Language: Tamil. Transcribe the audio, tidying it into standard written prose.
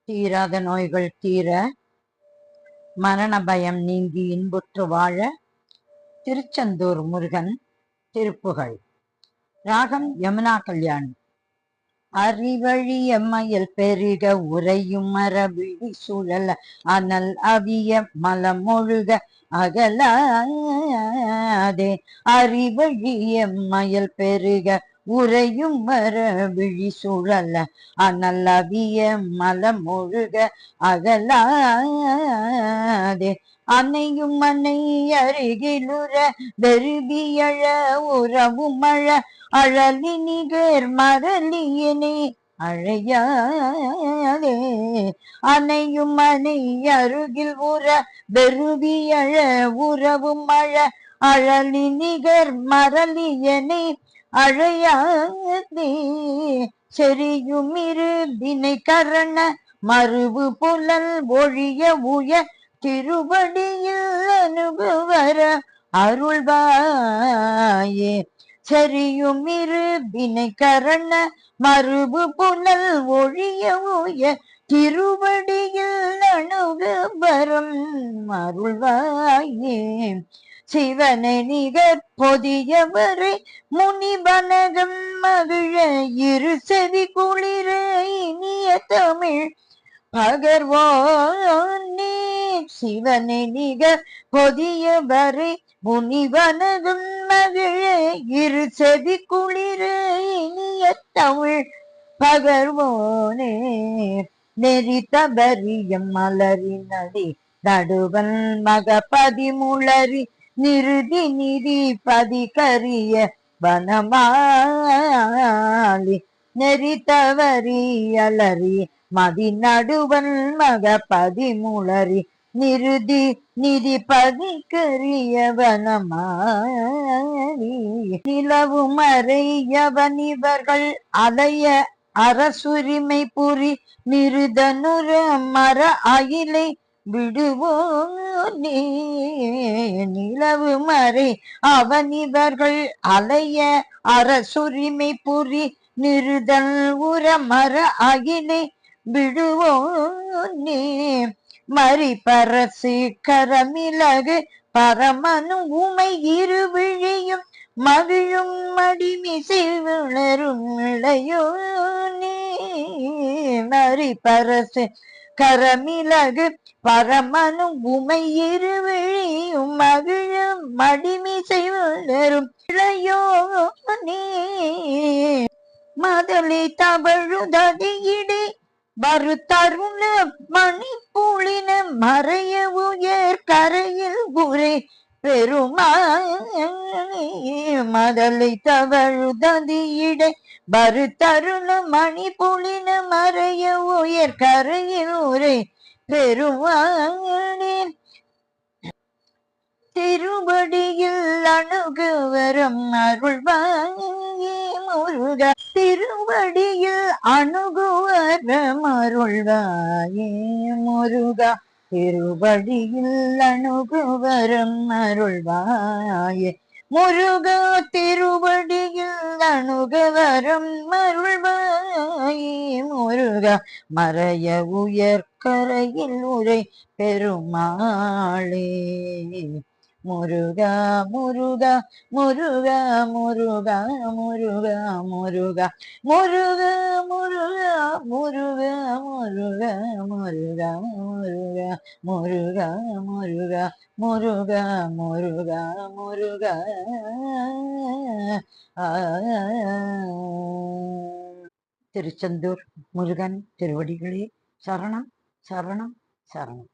தீராத நோய்கள் தீர, மரண பயம் நீங்கி இன்புற்று வாழ திருச்செந்தூர் முருகன் திருப்புகழ். ராகம் யமுனா கல்யாணி. அறிவழி எம்மையில் பெருக உரையும் மரபிழி சுழல அனல் அவிய மலமொழுக அகலாதே. அறிவழி எம்மையில் பெருக உரையும் மரபிழி சுழல அனல் அவிய மலமொழுக அகலாதே. அன்னையும் அன்னை அருகிலுற வெறுபியழ உறவும் மழ அழலி நிகர் மரலியனே அழையாதே. அன்னையும் அன்னை அருகில் உற வெறுபியழ உறவும் மழ அழலி நிகர் மரலியனே அழையாதே. செரியும் இரு வினை கரண மறுவு புலல் ஒழிய உய திருவடியில் அனுபவர அருள்வாயே. செரியும் இரு வினை கரண மறுபு புனல் ஒழிய உய திருவடியில் அணுகவரம் அருள்வாயே. சிவனை நிகர் பொதியவரை முனிவனகம் மகிழ இரு செவி குளிர இனிய தமிழ் பகர்வோனே. சிவனை நிகர் பொதியவரை முனிவனதும் மகிழ இரு செவி குளிர இனிய தமிழ் பகர்வோனே. நெறி தபரியம் மலரினடி நடுவன் மகபதி முளரி நிருதி நிதி பதி கரிய வனமாலி. நெறி தவறி அலறி மதி நடுவன் மகபதி முளரி நிருதி நிதி பதிக்கரிய வனமாலி. நிலவும் அறையவன் இவர்கள் அலைய அரசுரிமை புரி நிருதனுர மர அயிலை விடுவோனே. நிலவு மறை அவன் இவர்கள் அலைய அரசுரிமை புரி நிருதல் உர மர அயிலை விடுவோனே. மறி பரசு கரமிலகு பரமனு உமை இரு விழியும் மகிழும் மடிமிசை விளரும் இளையோனே. மறி பரசு கரமிலகு பரமனு உமை இரு விழியும் மகிழும் மடிமிசை விளரும் இளையோனே. மதலை தவழுதடியிடே வருத்தருண மணி புளின மறைய உயர் கரையில் உரை பெருமானே. மதலை தவழுதடியிடை வருத்தருண மணி புளின மறைய உயர் கரையில் உரை பெருமானே. திருவடியில் அணுகுவரம் அருள்வாயே முருகா. திருவடியில் அணுகுவரம் அருள்வாயே முருகா. திருவடியில் அணுகுவரம் அருள்வாயே முருகா. திருவடியில் அணுகுவரம் அருள்வாயே முருகா. மறைய உயர் கரையில் உரை பெருமாளே முருகா. முருகா முருகா முருகா முருகா முருகா முருகா முருகா முருகா முருகா முருகா முருகா முருகா முருகா முருகா முருகா முருகா. திருச்செந்தூர் முருகன் திருவடிகளே சரணம் சரணம் சரணம்.